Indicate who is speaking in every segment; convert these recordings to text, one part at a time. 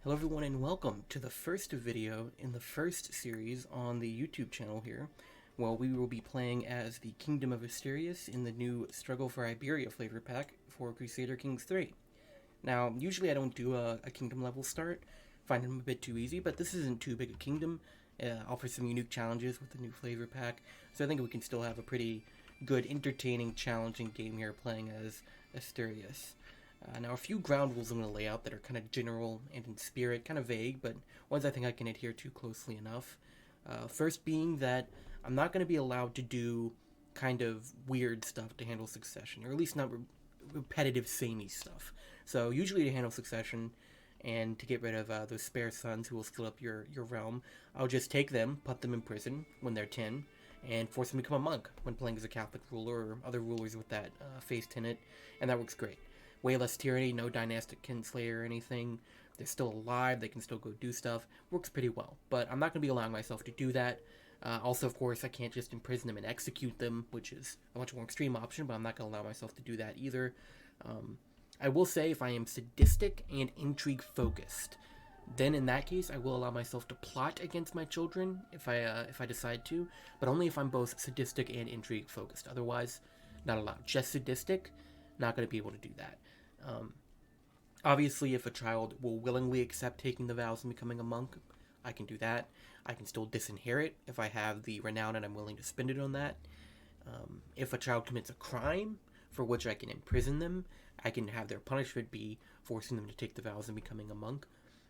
Speaker 1: Hello everyone and welcome to the first video in the first series on the YouTube channel here. Well, we will be playing as the Kingdom of Asturias in the new Struggle for Iberia flavor pack for Crusader Kings 3. Now, usually I don't do a kingdom level start, find them a bit too easy, but this isn't too big a kingdom. Offers some unique challenges with the new flavor pack, so I think we can still have a pretty good, entertaining, challenging game here playing as Asturias. Now, a few ground rules I'm going to lay out that are kind of general and in spirit, kind of vague, but ones I think I can adhere to closely enough. First being that I'm not going to be allowed to do kind of weird stuff to handle succession, or at least not repetitive, samey stuff. So usually to handle succession and to get rid of those spare sons who will split up your realm, I'll just take them, put them in prison when they're 10, and force them to become a monk when playing as a Catholic ruler or other rulers with that faith tenet, and that works great. Way less tyranny, no dynastic kinslayer or anything. They're still alive, they can still go do stuff. Works pretty well, but I'm not going to be allowing myself to do that. Also, of course, I can't just imprison them and execute them, which is a much more extreme option, but I'm not going to allow myself to do that either. I will say if I am sadistic and intrigue-focused, then in that case, I will allow myself to plot against my children if I decide to, but only if I'm both sadistic and intrigue-focused. Otherwise, not allowed. Just sadistic, not going to be able to do that. Obviously, if a child will willingly accept taking the vows and becoming a monk, I can do that. I can still disinherit if I have the renown and I'm willing to spend it on that. If a child commits a crime for which I can imprison them, I can have their punishment be forcing them to take the vows and becoming a monk.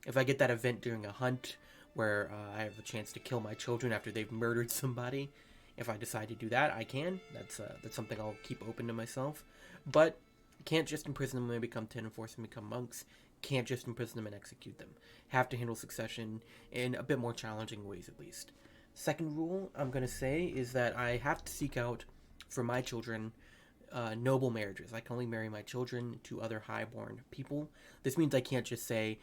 Speaker 1: If I get that event during a hunt where I have a chance to kill my children after they've murdered somebody, if I decide to do that, I can. That's something I'll keep open to myself. But can't just imprison them when they become 10 and force them to become monks. Can't just imprison them and execute them. Have to handle succession in a bit more challenging ways, at least. Second rule I'm going to say is that I have to seek out, for my children, noble marriages. I can only marry my children to other high-born people. This means I can't just say,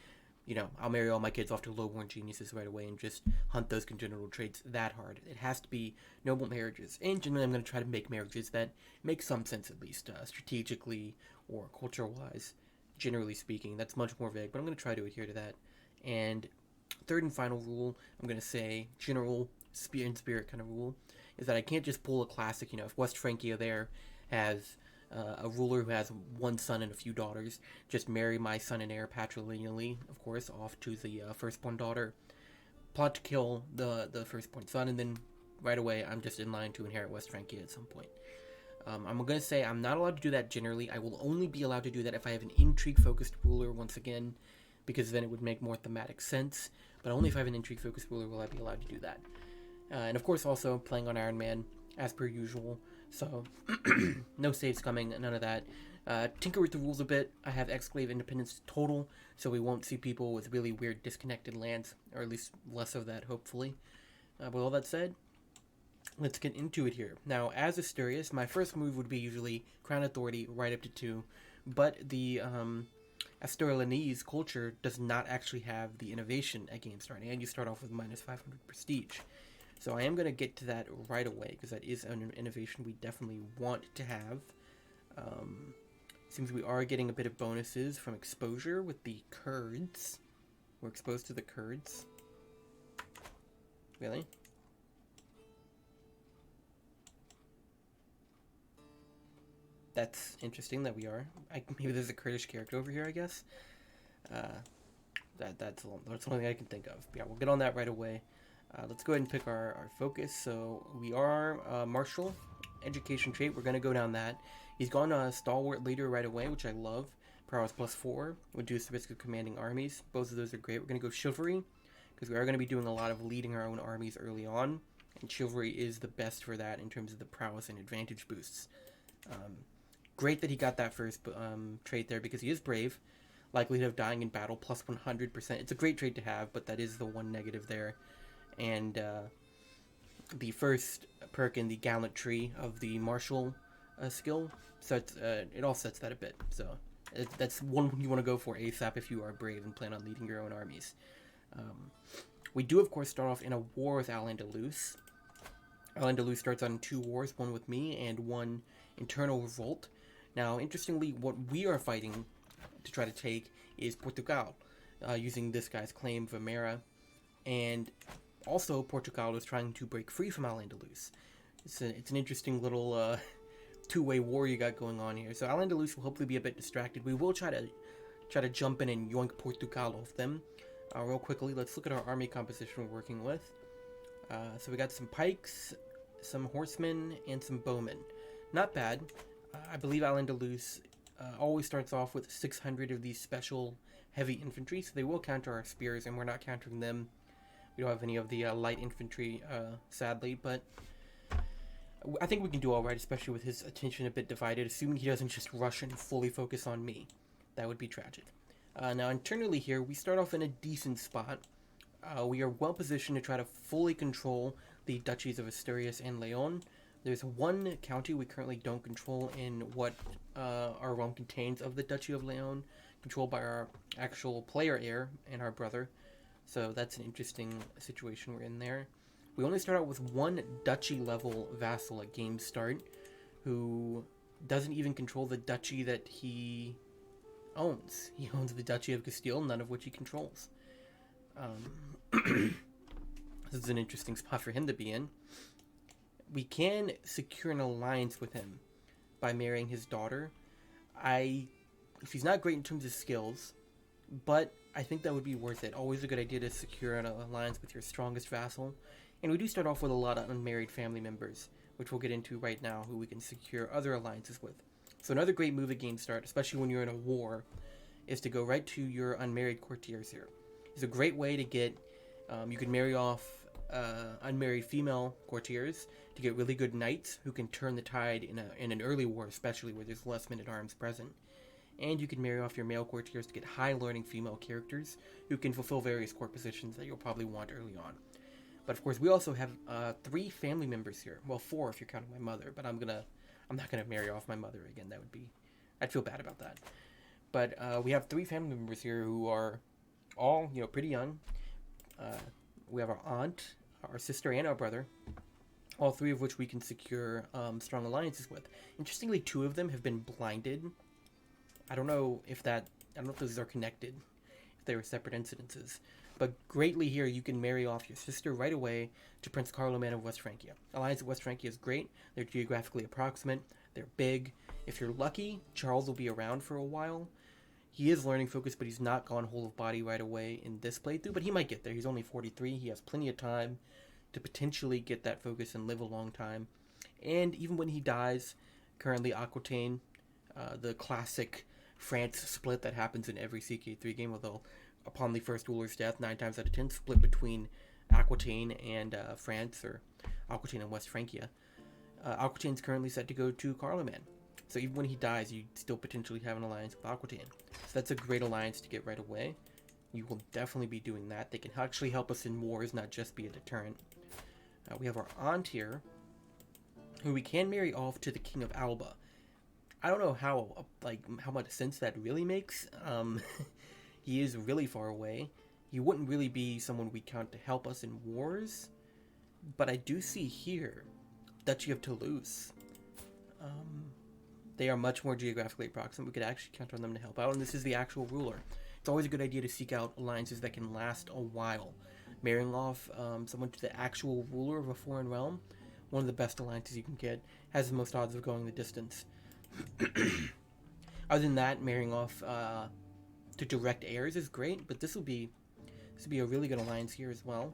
Speaker 1: I'll marry all my kids off to low-born geniuses right away and just hunt those congenital traits that hard. It has to be noble marriages. And generally I'm going to try to make marriages that make some sense, at least, strategically or culture-wise, generally speaking. That's much more vague, but I'm going to try to adhere to that. And third and final rule, I'm going to say, general spirit kind of rule, is that I can't just pull a classic, if West Francia there has a ruler who has one son and a few daughters, just marry my son and heir patrilineally, of course, off to the firstborn daughter, plot to kill the firstborn son, and then right away I'm just in line to inherit West Francia at some point. I'm going to say I'm not allowed to do that generally. I will only be allowed to do that if I have an intrigue-focused ruler, once again, because then it would make more thematic sense, but only if I have an intrigue-focused ruler will I be allowed to do that. And of course also playing on Iron Man, as per usual, so no saves coming, none of that. Tinker with the rules a bit. I have exclave independence total, so we won't see people with really weird disconnected lands, or at least less of that, hopefully. With all that said, let's get into it here. Now, as Asturias, my first move would be usually Crown Authority right up to 2, but the Asturianese culture does not actually have the innovation at game start, and you start off with minus 500 prestige. So I am going to get to that right away, because that is an innovation we definitely want to have. Seems we are getting a bit of bonuses from exposure with the Kurds. We're exposed to the Kurds. Really? That's interesting that we are. Maybe there's a Kurdish character over here, I guess. That's the only thing I can think of. But yeah, we'll get on that right away. Let's go ahead and pick our focus. So we are martial, education trait. We're going to go down that. He's gone stalwart leader right away, which I love. Prowess +4, reduce the risk of commanding armies. Both of those are great. We're going to go chivalry, because we are going to be doing a lot of leading our own armies early on. And chivalry is the best for that in terms of the prowess and advantage boosts. Great that he got that first trait there, because he is brave. Likelihood of dying in battle plus 100%. It's a great trait to have, but that is the one negative there. And the first perk in the gallantry of the martial skill sets it offsets that a bit. So that's one you want to go for ASAP if you are brave and plan on leading your own armies. We do of course start off in a war with Al-Andalus. Al-Andalus starts on 2 wars, one with me and one internal revolt. Now interestingly, what we are fighting to try to take is Portugal. using this guy's claim, Vimera. And also, Portugal is trying to break free from Al-Andalus. It's an interesting little two-way war you got going on here. So Al-Andalus will hopefully be a bit distracted. We will try to jump in and yoink Portugal off them. Real quickly, let's look at our army composition we're working with. So we got some pikes, some horsemen, and some bowmen. Not bad. I believe Al-Andalus always starts off with 600 of these special heavy infantry, so they will counter our spears, and we're not countering them. We don't have any of the light infantry, sadly, but I think we can do alright, especially with his attention a bit divided, assuming he doesn't just rush and fully focus on me. That would be tragic. Now, internally here, we start off in a decent spot. We are well positioned to try to fully control the duchies of Asturias and Leon. There's one county we currently don't control in what our realm contains of the Duchy of Leon, controlled by our actual player heir and our brother. So that's an interesting situation we're in there. We only start out with one duchy level vassal at game start, who doesn't even control the duchy that he owns. He owns the Duchy of Castile, none of which he controls. This is an interesting spot for him to be in. We can secure an alliance with him by marrying his daughter. She's not great in terms of skills, but I think that would be worth it. Always a good idea to secure an alliance with your strongest vassal. And we do start off with a lot of unmarried family members, which we'll get into right now, who we can secure other alliances with. So another great move at game start, especially when you're in a war, is to go right to your unmarried courtiers here. It's a great way to get, you can marry off unmarried female courtiers to get really good knights who can turn the tide in an early war, especially where there's less men-at-arms present. And you can marry off your male courtiers to get high-learning female characters who can fulfill various court positions that you'll probably want early on. But of course, we also have 3 family members here. Well, 4 if you're counting my mother, but I'm not gonna marry off my mother again. I'd feel bad about that. But we have 3 family members here who are all, pretty young. We have our aunt, our sister, and our brother, all 3 of which we can secure strong alliances with. Interestingly, 2 of them have been blinded. I don't know if those are connected, if they were separate incidences. But greatly here, you can marry off your sister right away to Prince Carloman of West Francia. Alliance of West Francia is great. They're geographically approximate. They're big. If you're lucky, Charles will be around for a while. He is learning focus, but he's not gone whole of body right away in this playthrough. But he might get there. He's only 43. He has plenty of time to potentially get that focus and live a long time. And even when he dies, currently Aquitaine, the classic France split that happens in every CK3 game, although upon the first ruler's death, 9 times out of 10 split between Aquitaine and France, or Aquitaine and West Francia. Aquitaine's currently set to go to Carloman. So even when he dies, you still potentially have an alliance with Aquitaine. So that's a great alliance to get right away. You will definitely be doing that. They can actually help us in wars, not just be a deterrent. We have our aunt here, who we can marry off to the King of Alba. I don't know how much sense that really makes. He is really far away. He wouldn't really be someone we count to help us in wars. But I do see here, Duchy of Toulouse. They are much more geographically approximate. We could actually count on them to help out, and this is the actual ruler. It's always a good idea to seek out alliances that can last a while. Marrying off someone to the actual ruler of a foreign realm, one of the best alliances you can get, has the most odds of going the distance. Other than that, marrying off to direct heirs is great, but this will be a really good alliance here as well.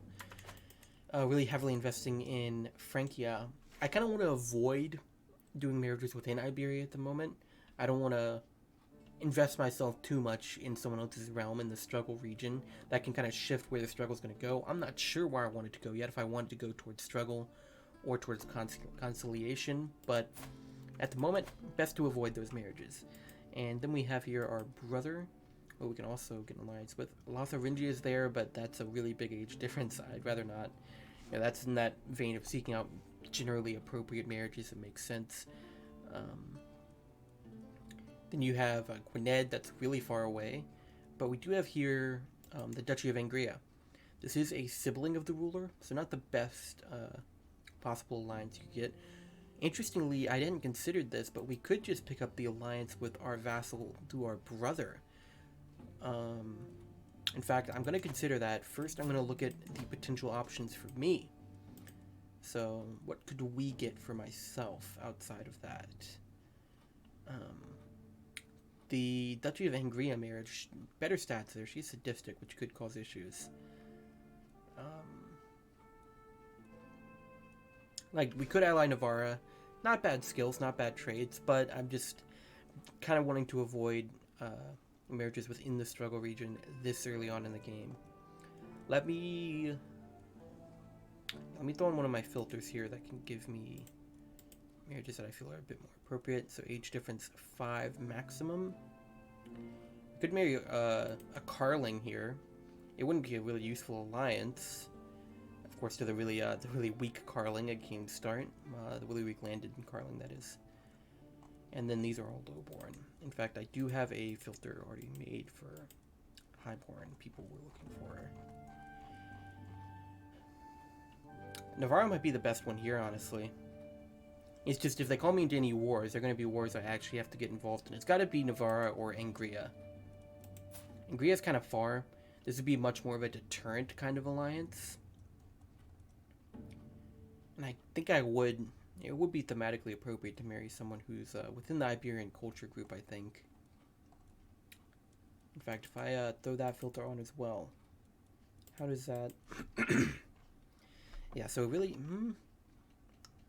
Speaker 1: Really heavily investing in Francia. I kind of want to avoid doing marriages within Iberia at the moment. I don't want to invest myself too much in someone else's realm in the struggle region. That can kind of shift where the struggle is going to go. I'm not sure where I want it to go yet, if I want it to go towards struggle or towards conciliation, but at the moment, best to avoid those marriages. And then we have here our brother, who we can also get an alliance with. Lotharingia is there, but that's a really big age difference. I'd rather not. That's in that vein of seeking out generally appropriate marriages that make sense. Then you have Gwynedd, that's really far away. But we do have here the Duchy of Angria. This is a sibling of the ruler, so not the best possible alliance you get. Interestingly, I didn't consider this, but we could just pick up the alliance with our vassal to our brother. In fact, I'm going to consider that. First, I'm going to look at the potential options for me. So, what could we get for myself outside of that? The Duchy of Angria marriage, better stats there. She's sadistic, which could cause issues. Like, we could ally Navarra. Not bad skills, not bad trades, but I'm just kind of wanting to avoid marriages within the struggle region this early on in the game. Let me throw in one of my filters here that can give me marriages that I feel are a bit more appropriate. So age difference 5 maximum. Could marry a Carling here. It wouldn't be a really useful alliance. Of course, to the really weak Carling at game start. The really weak landed Carling, that is. And then these are all lowborn. In fact, I do have a filter already made for highborn people we're looking for. Navarro might be the best one here, honestly. It's just if they call me into any wars, they're going to be wars I actually have to get involved in. It's got to be Navarra or Angria. Angria's kind of far. This would be much more of a deterrent kind of alliance. And I think it would be thematically appropriate to marry someone who's within the Iberian culture group, I think. In fact, if I throw that filter on as well, how does that... Yeah, so really...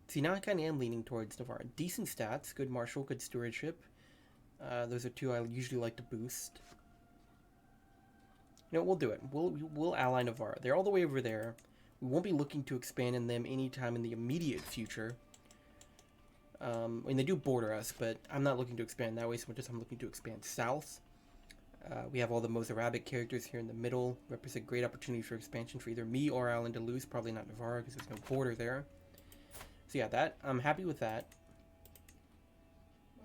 Speaker 1: See, now I kind of am leaning towards Navarra. Decent stats, good martial, good stewardship. Those are two I usually like to boost. You know, we'll do it. We'll ally Navarra. They're all the way over there. We won't be looking to expand in them anytime in the immediate future. I mean, they do border us, but I'm not looking to expand that way so much as I'm looking to expand south. We have all the Mozarabic characters here in the middle. Represent great opportunity for expansion for either me or Alan de Luz. Probably not Navarra because there's no border there. So yeah, I'm happy with that.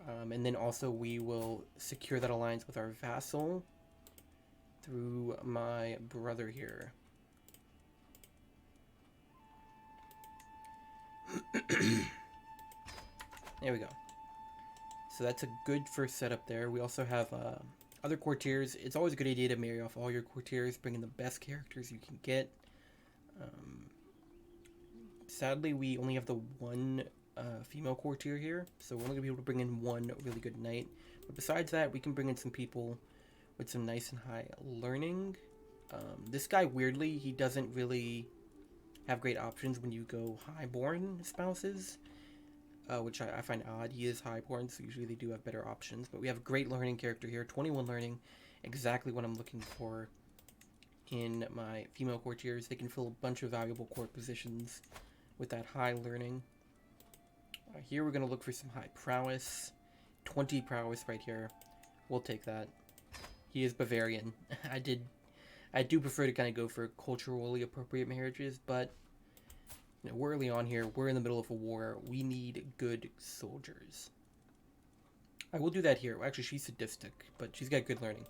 Speaker 1: And then also we will secure that alliance with our vassal through my brother here. There we go. So that's a good first setup there. We also have other courtiers. It's always a good idea to marry off all your courtiers, bring in the best characters you can get. Sadly, we only have the one female courtier here, so we're only going to be able to bring in one really good knight. But besides that, we can bring in some people with some nice and high learning. This guy, weirdly, he doesn't really have great options when you go highborn spouses, which I find odd. He is highborn, so usually they do have better options. But we have a great learning character here, 21 learning, exactly what I'm looking for in my female courtiers. They can fill a bunch of valuable court positions with that high learning. Here we're going to look for some high prowess. 20 prowess right here. We'll take that. He is Bavarian. I do prefer to kind of go for culturally appropriate marriages, but you know, we're early on here. We're in the middle of a war. We need good soldiers. I will do that here. Actually, she's sadistic, but she's got good learning.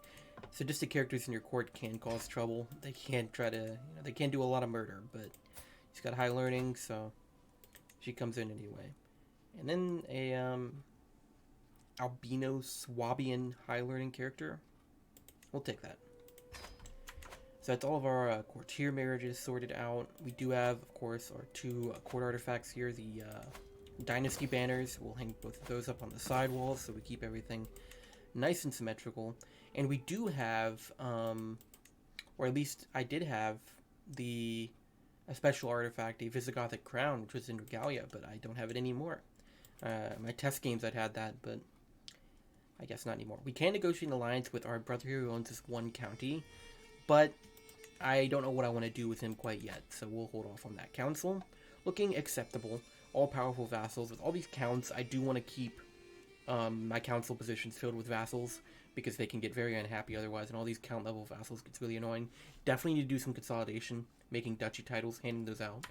Speaker 1: Sadistic characters in your court can cause trouble. They can't try to, they can't do a lot of murder, but she's got high learning, so she comes in anyway. And then a albino Swabian high learning character. We'll take that. So that's all of our courtier marriages sorted out. We do have, of course, our two court artifacts here. The dynasty banners. We'll hang both of those up on the side walls so we keep everything nice and symmetrical. And we do have, or at least I did have, a special artifact, a Visigothic crown, which was in Regalia, but I don't have it anymore. My test games I'd had that, but I guess not anymore. We can negotiate an alliance with our brother here who owns this one county, but I don't know what I want to do with him quite yet, so we'll hold off on that. Council, looking acceptable. All-powerful vassals. With all these counts, I do want to keep my council positions filled with vassals, because they can get very unhappy otherwise, and all these count-level vassals gets really annoying. Definitely need to do some consolidation, making duchy titles, handing those out.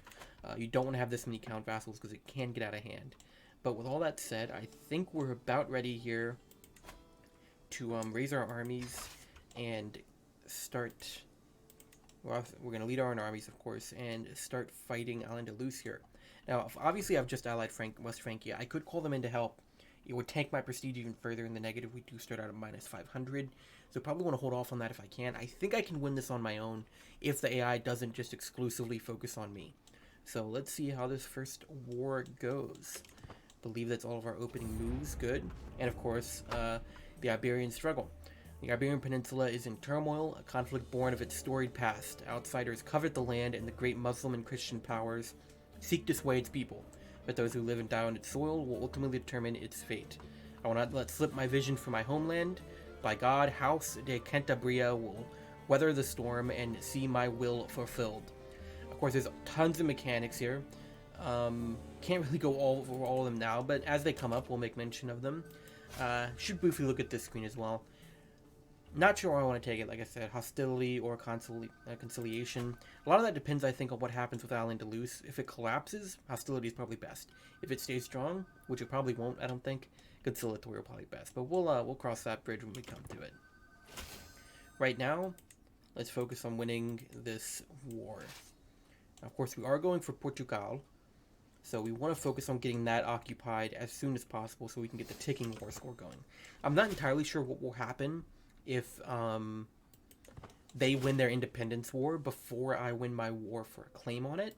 Speaker 1: You don't want to have this many count vassals, because it can get out of hand. But with all that said, I think we're about ready here to raise our armies and start... We're going to lead our own armies, of course, and start fighting Al-Andalus here. Now, obviously, I've just allied West Francia. I could call them in to help It would tank my prestige even further in the negative. We do start out at minus 500. So probably want to hold off on that if I can. I think I can win this on my own if the AI doesn't just exclusively focus on me. So let's see how this first war goes. Believe that's all of our opening moves. Good. And of course, the Iberian struggle. The Iberian Peninsula is in turmoil, a conflict born of its storied past. Outsiders covet the land, and the great Muslim and Christian powers seek to sway its people. But those who live and die on its soil will ultimately determine its fate. I will not let slip my vision for my homeland. By God, House de Cantabria will weather the storm and see my will fulfilled. Of course, there's tons of mechanics here. Can't really go over all of them now, but as they come up, we'll make mention of them. Should briefly look at this screen as well. Not sure where I want to take it, like I said, hostility or conciliation. A lot of that depends, I think, on what happens with Al-Andalus. If it collapses, hostility is probably best. If it stays strong, which it probably won't, I don't think, conciliatory will probably best. But we'll cross that bridge when we come to it. Right now, let's focus on winning this war. Now, of course, we are going for Portugal, so we want to focus on getting that occupied as soon as possible so we can get the ticking war score going. I'm not entirely sure what will happen if they win their independence war before I win my war for a claim on it.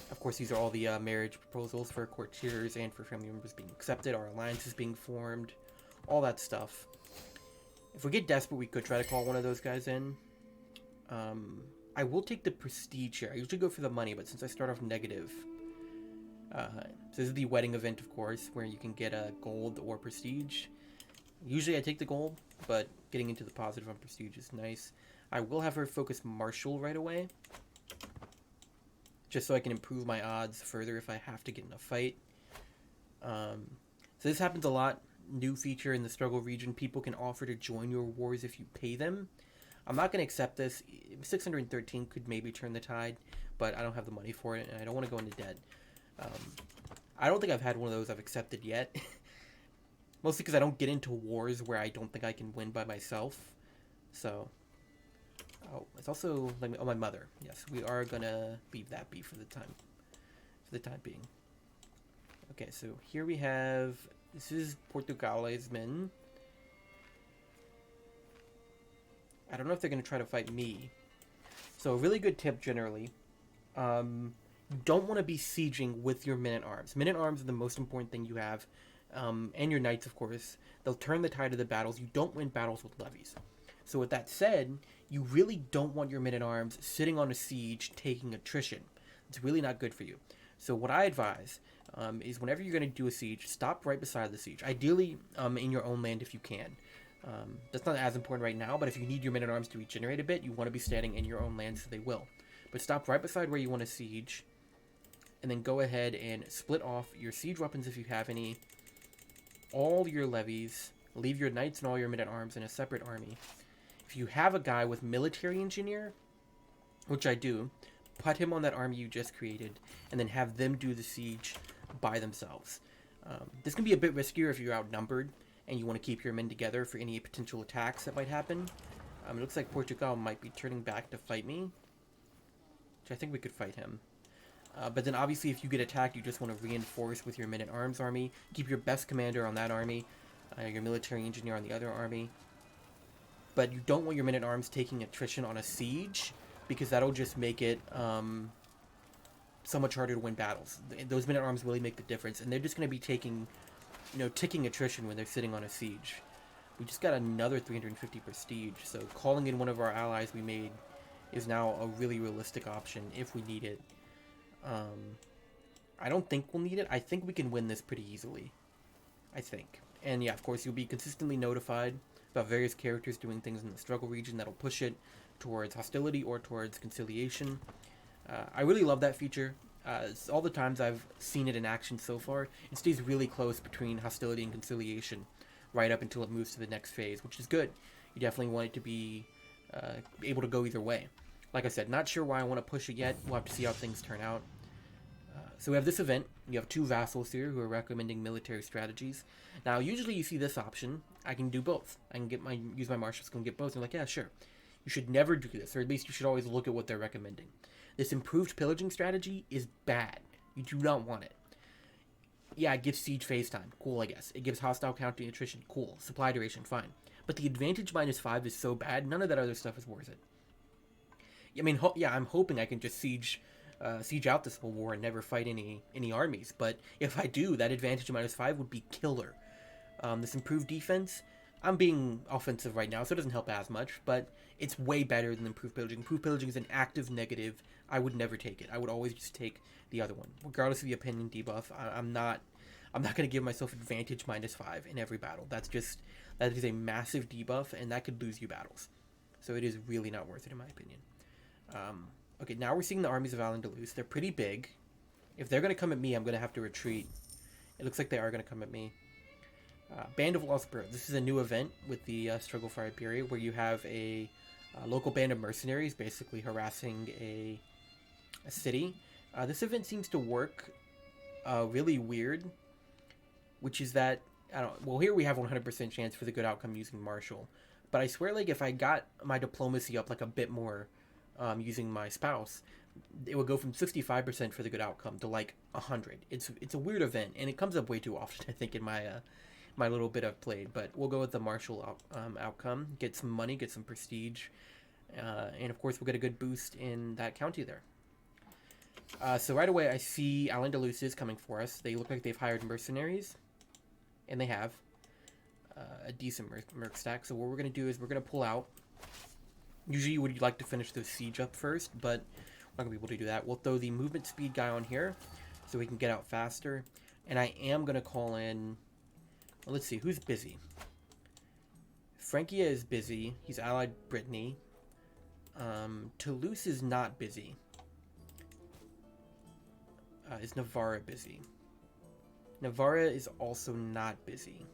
Speaker 1: Of course, these are all the marriage proposals for courtiers and for family members being accepted, our alliances being formed, all that stuff. If we get desperate, we could try to call one of those guys in. I will take the prestige here. I usually go for the money, but since I start off negative... so this is the wedding event, of course, where you can get a gold or prestige. Usually I take the gold, but getting into the positive on prestige is nice. I will have her focus Marshal right away, just so I can improve my odds further if I have to get in a fight. So this happens a lot. New feature in the struggle region, people can offer to join your wars if you pay them. I'm not going to accept this. 613 could maybe turn the tide, but I don't have the money for it, and I don't want to go into debt. I don't think I've had one of those I've accepted yet. Mostly because I don't get into wars where I don't think I can win by myself. So, it's also like my mother. Yes, we are gonna leave that be for the time being. Okay, so here we have, this is Portugal's men. I don't know if they're gonna try to fight me. So a really good tip generally, you don't want to be sieging with your men-at-arms. Men-at-arms are the most important thing you have. And your knights, of course. They'll turn the tide of the battles. You don't win battles with levies. So with that said, you really don't want your men-at-arms sitting on a siege taking attrition. It's really not good for you. So what I advise is whenever you're going to do a siege, stop right beside the siege. Ideally, in your own land if you can. That's not as important right now, but if you need your men-at-arms to regenerate a bit, you want to be standing in your own land, so they will. But stop right beside where you want to siege, and then go ahead and split off your siege weapons if you have any, all your levies, leave your knights and all your men-at-arms in a separate army. If you have a guy with military engineer, which I do, put him on that army you just created, and then have them do the siege by themselves. This can be a bit riskier if you're outnumbered, and you want to keep your men together for any potential attacks that might happen. It looks like Portugal might be turning back to fight me, which I think we could fight him. But then obviously if you get attacked, you just want to reinforce with your men-at-arms army. Keep your best commander on that army, your military engineer on the other army. But you don't want your men-at-arms taking attrition on a siege, because that'll just make it so much harder to win battles. Those men-at-arms really make the difference, and they're just going to be taking, ticking attrition when they're sitting on a siege. We just got another 350 prestige, so calling in one of our allies we made is now a really realistic option if we need it. I don't think we'll need it. I think we can win this pretty easily. I think. And yeah, of course, you'll be consistently notified about various characters doing things in the struggle region that'll push it towards hostility or towards conciliation. I really love that feature. All the times I've seen it in action so far, it stays really close between hostility and conciliation right up until it moves to the next phase, which is good. You definitely want it to be able to go either way. Like I said, not sure why I want to push it yet. We'll have to see how things turn out. So we have this event. You have two vassals here who are recommending military strategies. Now, usually you see this option. I can do both. I can use my martial skill and get both. And I'm like, yeah, sure. You should never do this, or at least you should always look at what they're recommending. This improved pillaging strategy is bad. You do not want it. Yeah, it gives siege phase time. Cool, I guess. It gives hostile counter attrition. Cool. Supply duration. Fine. But the advantage -5 is so bad, none of that other stuff is worth it. I mean, yeah, I'm hoping I can just siege out this whole war and never fight any armies. But if I do, that advantage -5 would be killer. This improved defense, I'm being offensive right now, so it doesn't help as much, but it's way better than improved pillaging. Improved pillaging is an active negative. I would never take it. I would always just take the other one, regardless of the opinion debuff. I'm not going to give myself advantage -5 in every battle. That is a massive debuff, and that could lose you battles. So it is really not worth it, in my opinion. Okay, now we're seeing the armies of Al-Andalus. They're pretty big. If they're going to come at me, I'm going to have to retreat. It looks like they are going to come at me. Band of Lost Bird. This is a new event with the Struggle for Iberia, where you have a local band of mercenaries basically harassing a city. This event seems to work really weird, which is that, well, here we have 100% chance for the good outcome using Marshall. But I swear, like, if I got my diplomacy up, like, a bit more using my spouse, it would go from 65% for the good outcome to, like, 100. It's a weird event, and it comes up way too often, I think, in my little bit I've played. But we'll go with the Marshall outcome. Get some money, get some prestige, and, of course, we'll get a good boost in that county there. So right away, I see Al-Andalus is coming for us. They look like they've hired mercenaries, and they have a decent merc stack. So what we're going to do is we're going to pull out. Usually you would like to finish the siege up first, but we're not going to be able to do that. We'll throw the movement speed guy on here so we can get out faster. And I am going to call in... Well, let's see, who's busy? Francia is busy. He's allied Brittany. Toulouse is not busy. Is Navarra busy? Navarra is also not busy.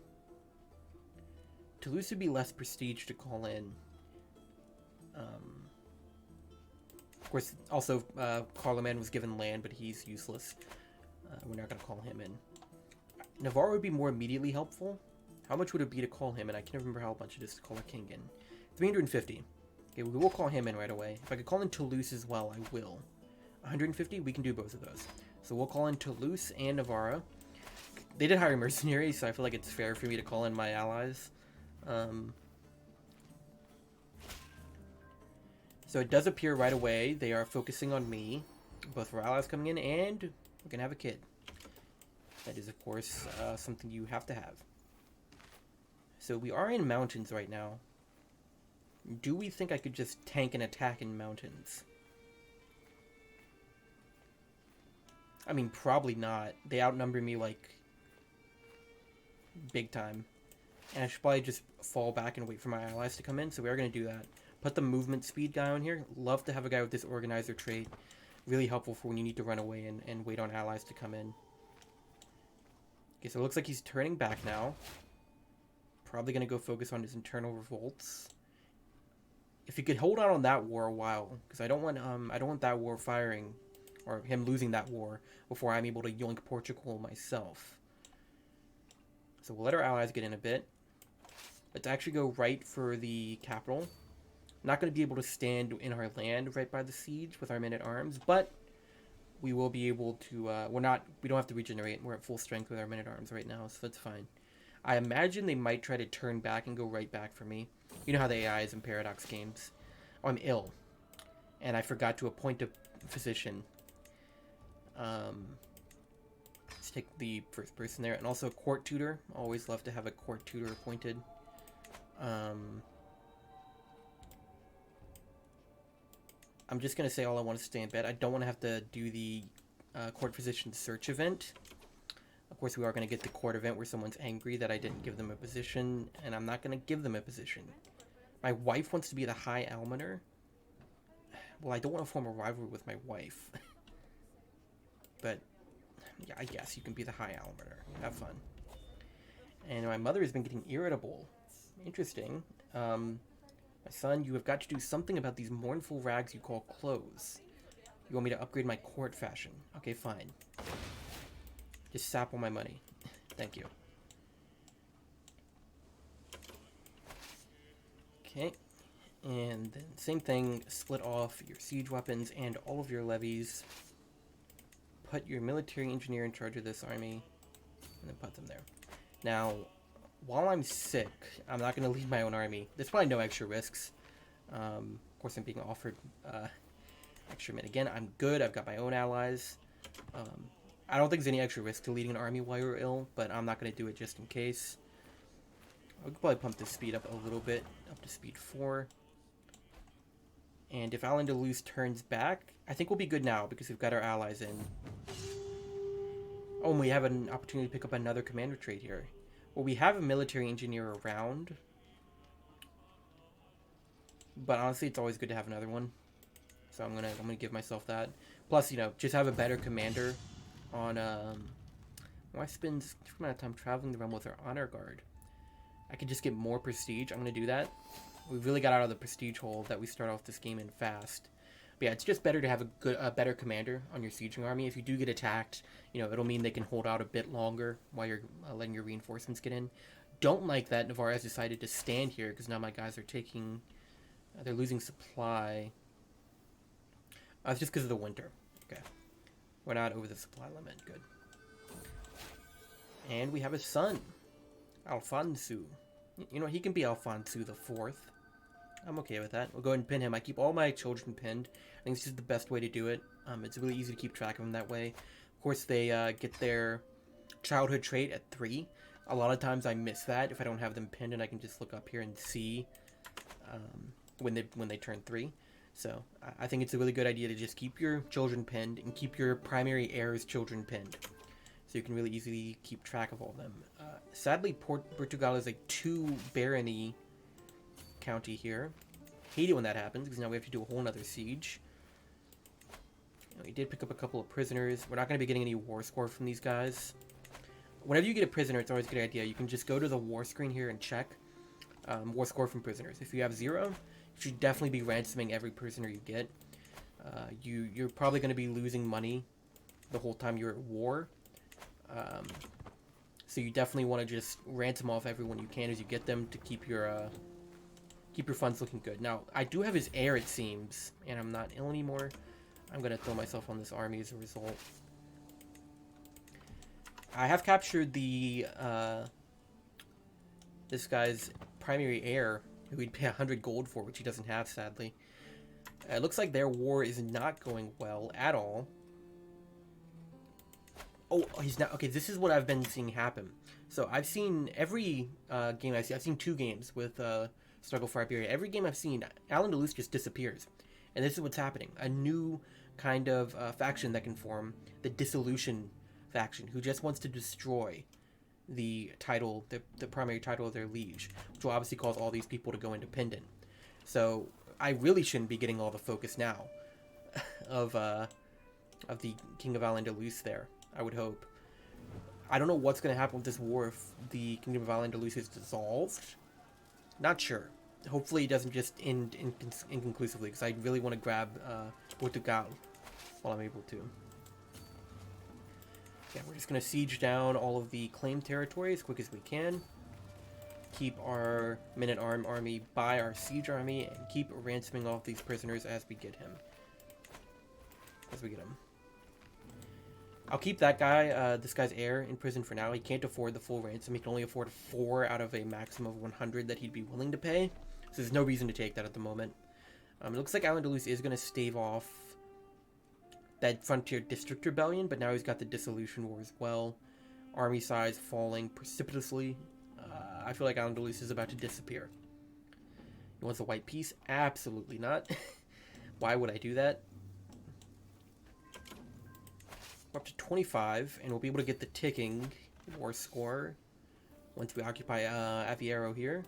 Speaker 1: Toulouse would be less prestige to call in. Of course, also, Carloman was given land, but he's useless. We're not going to call him in. Navarra would be more immediately helpful. How much would it be to call him in? I can't remember how much it is to call a king in. 350. Okay, we will call him in right away. If I could call in Toulouse as well, I will. 150? We can do both of those. So we'll call in Toulouse and Navarra. They did hire mercenaries, so I feel like it's fair for me to call in my allies. So it does appear right away they are focusing on me. Both of our allies coming in, and we're going to have a kid. That is, of course, something you have to have. So we are in mountains right now. Do we think I could just tank an attack in mountains? I mean, probably not. They outnumber me, like, big time. And I should probably just fall back and wait for my allies to come in, so we are going to do that. Put the movement speed guy on here. Love to have a guy with this organizer trait. Really helpful for when you need to run away and wait on allies to come in. Okay, so it looks like he's turning back now. Probably going to go focus on his internal revolts. If he could hold on that war a while, because I don't want that war firing, or him losing that war before I'm able to yoink Portugal myself. So we'll let our allies get in a bit. Let's actually go right for the capital. Not going to be able to stand in our land right by the siege with our men-at-arms, but we will be able to, we don't have to regenerate. We're at full strength with our men-at-arms right now, so that's fine. I imagine they might try to turn back and go right back for me. You know how the AI is in Paradox games. Oh, I'm ill. And I forgot to appoint a physician. Let's take the first person there. And also a court tutor. Always love to have a court tutor appointed. I'm just going to say all I want to stay in bed. I don't want to have to do the court physician search event. Of course, we are going to get the court event where someone's angry that I didn't give them a position, and I'm not going to give them a position. My wife wants to be the High Almoner. Well, I don't want to form a rivalry with my wife. But, yeah, I guess you can be the High Almoner. Have fun. And my mother has been getting irritable. Interesting. My son, you have got to do something about these mournful rags you call clothes. You want me to upgrade my court fashion? Okay, fine. Just sap all my money. Thank you. Okay. And then same thing, split off your siege weapons and all of your levies. Put your military engineer in charge of this army. and then put them there. Now, while I'm sick, I'm not going to lead my own army. There's probably no extra risks. Of course, I'm being offered extra men. Again, I'm good. I've got my own allies. I don't think there's any extra risk to leading an army while you're ill, but I'm not going to do it just in case. I could probably pump the speed up a little bit, up to speed 4. And if Al-Andalus turns back, I think we'll be good now because we've got our allies in. Oh, and we have an opportunity to pick up another commander trait here. Well, we have a military engineer around. But honestly, it's always good to have another one. So I'm gonna give myself that. Plus, you know, just have a better commander on why spend too amount of time traveling the realm with our honor guard? I could just get more prestige. I'm gonna do that. We really got out of the prestige hole that we start off this game in fast. But yeah, it's just better to have a better commander on your sieging army. If you do get attacked, you know, it'll mean they can hold out a bit longer while you're letting your reinforcements get in. Don't like that Navarre has decided to stand here because now my guys are taking, they're losing supply. It's just because of the winter. Okay. We're not over the supply limit. Good. And we have a son, Alfonso. You know, he can be Alfonso the 4th. I'm okay with that. We'll go ahead and pin him. I keep all my children pinned. I think this is the best way to do it. It's really easy to keep track of them that way. Of course, they get their childhood trait at 3. A lot of times I miss that if I don't have them pinned, and I can just look up here and see when they turn 3. So I think it's a really good idea to just keep your children pinned and keep your primary heirs' children pinned. So you can really easily keep track of all of them. Sadly, Portugal is a 2 barony county here. Hate it when that happens because now we have to do a whole nother siege. You know, we did pick up a couple of prisoners. We're not going to be getting any war score from these guys. Whenever you get a prisoner, it's always a good idea. You can just go to the war screen here and check war score from prisoners. If you have 0, you should definitely be ransoming every prisoner you get. You're probably going to be losing money the whole time you're at war. So you definitely want to just ransom off everyone you can as you get them to keep your funds looking good. Now, I do have his heir, it seems, and I'm not ill anymore. I'm going to throw myself on this army as a result. I have captured the this guy's primary heir, who he'd pay 100 gold for, which he doesn't have, sadly. It looks like their war is not going well at all. Oh, he's not. Okay, this is what I've been seeing happen. So I've seen every game I've seen 2 games with Struggle for Iberia. Every game I've seen, Al-Andalus just disappears. And this is what's happening. A new kind of faction that can form, the Dissolution faction, who just wants to destroy the title, the primary title of their liege, which will obviously cause all these people to go independent. So I really shouldn't be getting all the focus now of the King of Al-Andalus there. I would hope. I don't know what's going to happen with this war if the Kingdom of Al-Andalus is dissolved. Not sure. Hopefully it doesn't just end inconclusively, because I really want to grab Portugal while I'm able to. Yeah, we're just going to siege down all of the claimed territory as quick as we can. Keep our men-at-arms army by our siege army, and keep ransoming off these prisoners as we get him. As we get him. I'll keep that guy, this guy's heir, in prison for now. He can't afford the full ransom. He can only afford 4 out of a maximum of 100 that he'd be willing to pay. So there's no reason to take that at the moment. It looks like Al-Andalus is going to stave off that Frontier District Rebellion, but now he's got the Dissolution War as well. Army size falling precipitously. I feel like Al-Andalus is about to disappear. He wants a white peace? Absolutely not. Why would I do that? We're up to 25, and we'll be able to get the ticking war score once we occupy Aveiro here.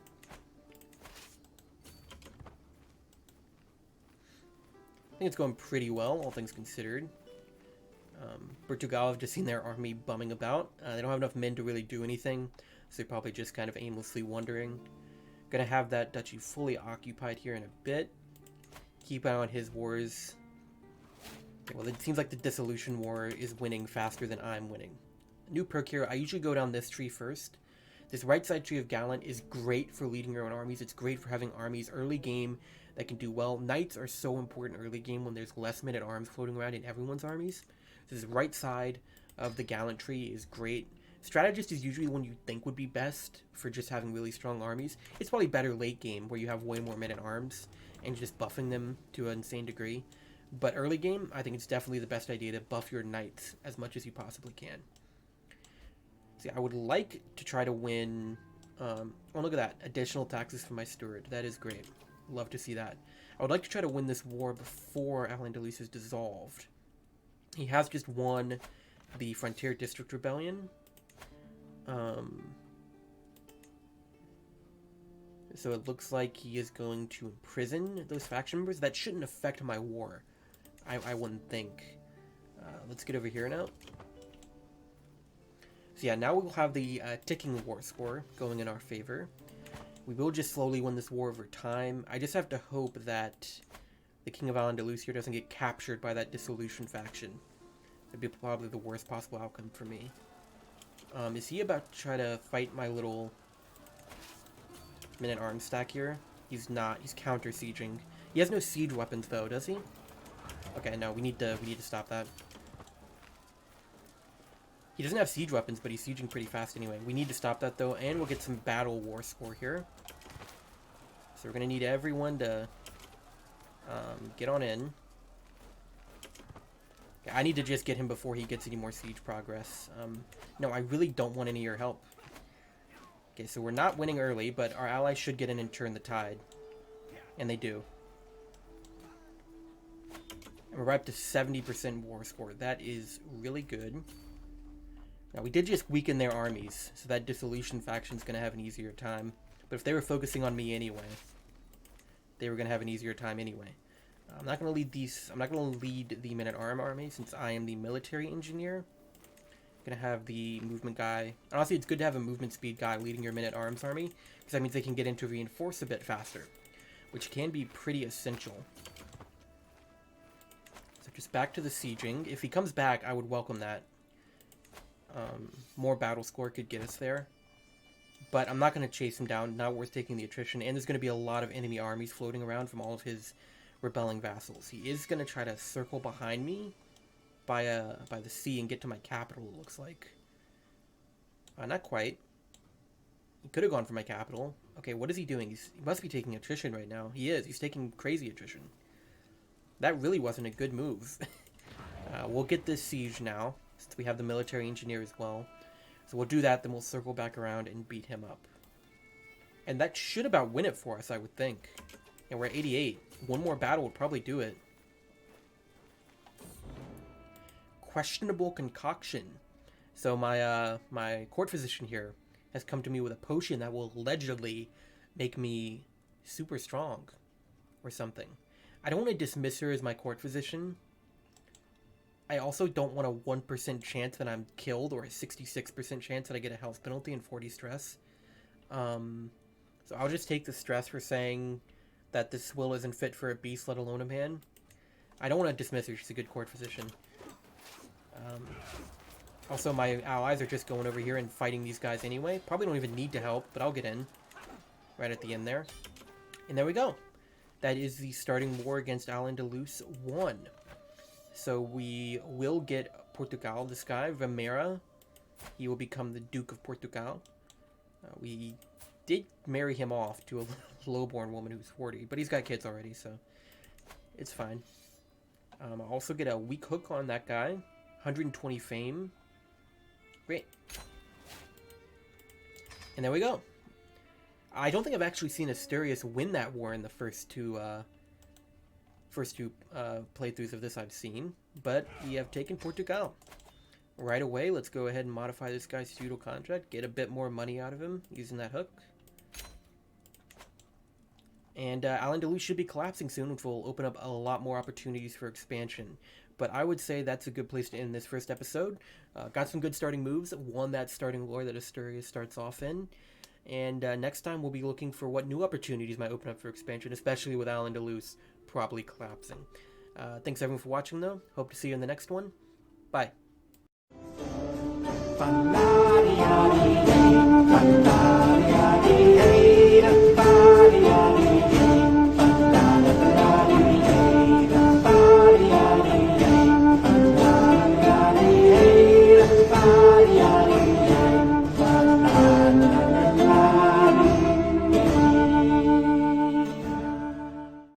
Speaker 1: I think it's going pretty well, all things considered. Portugal have just seen their army bumming about. They don't have enough men to really do anything, so they're probably just kind of aimlessly wandering. Gonna have that duchy fully occupied here in a bit. Keep an eye on his wars. Okay, well, it seems like the Dissolution War is winning faster than I'm winning. New perk here. I usually go down this tree first. This right side tree of Gallant is great for leading your own armies. It's great for having armies early game that can do well. Knights are so important early game when there's less men-at-arms floating around in everyone's armies. This right side of the Gallant tree is great Strategist is usually the one you think would be best for just having really strong armies. It's probably better late game where you have way more men-at-arms and just buffing them to an insane degree. But early game, I think it's definitely the best idea to buff your knights as much as you possibly can. See, I would like to try to win... oh, look at that. Additional taxes from my steward. That is great. Love to see that. I would like to try to win this war before Al-Andalus is dissolved. He has just won the Frontier District Rebellion. So it looks like he is going to imprison those faction members. That shouldn't affect my war, I wouldn't think. Let's get over here now. So yeah, now we'll have the ticking war score going in our favor. We will just slowly win this war over time. I just have to hope that the King of Al-Andalus here doesn't get captured by that dissolution faction. That'd be probably the worst possible outcome for me. Is he about to try to fight my little men-at-arms stack here? He's not. He's counter-sieging. He has no siege weapons though, does he? Okay, no, we need to stop that. He doesn't have siege weapons, but he's sieging pretty fast anyway. We need to stop that though, and we'll get some battle war score here. So we're gonna need everyone to get on in. I need to just get him before he gets any more siege progress. No, I really don't want any of your help. Okay, so we're not winning early, but our allies should get in and turn the tide. And they do. And we're up to 70% war score. That is really good. Now, we did just weaken their armies, so that dissolution faction's going to have an easier time. But if they were focusing on me anyway, they were going to have an easier time anyway. I'm not going to lead these. I'm not going to lead the men-at-arms army since I am the military engineer. I'm going to have the movement guy. Honestly, it's good to have a movement speed guy leading your men-at-arms army because that means they can get into reinforce a bit faster, which can be pretty essential. So just back to the sieging. If he comes back, I would welcome that. More battle score could get us there. But I'm not going to chase him down. Not worth taking the attrition. And there's going to be a lot of enemy armies floating around from all of his rebelling vassals. He is going to try to circle behind me by the sea and get to my capital, it looks like. Not quite. He could have gone for my capital. Okay, what is he doing? He must be taking attrition right now. He is. He's taking crazy attrition. That really wasn't a good move. We'll get this siege now, since we have the military engineer as well. So we'll do that, then we'll circle back around and beat him up. And that should about win it for us, I would think. And we're at 88. One more battle would probably do it. Questionable concoction. So my court physician here has come to me with a potion that will allegedly make me super strong. Or something. I don't want to dismiss her as my court physician. I also don't want a 1% chance that I'm killed or a 66% chance that I get a health penalty and 40 stress. So I'll just take the stress for saying that this swill isn't fit for a beast, let alone a man. I don't want to dismiss her. She's a good court physician. Also, my allies are just going over here and fighting these guys anyway. Probably don't even need to help, but I'll get in. Right at the end there. And there we go. That is the starting war against Al-Andalus 1. So we will get Portugal, this guy, Vamera. He will become the Duke of Portugal. We did marry him off to a lowborn woman who's 40, but he's got kids already, so it's fine. I'll also get a weak hook on that guy. 120 fame. Great. And there we go. I don't think I've actually seen Asturias win that war in the first two playthroughs of this I've seen, but we have taken Portugal. Right away, let's go ahead and modify this guy's feudal contract, get a bit more money out of him using that hook. And Al-Andalus should be collapsing soon, which will open up a lot more opportunities for expansion. But I would say that's a good place to end this first episode. Got some good starting moves, won that starting war that Asturias starts off in. And next time we'll be looking for what new opportunities might open up for expansion, especially with Al-Andalus probably collapsing. Thanks everyone for watching though. Hope to see you in the next one. Bye.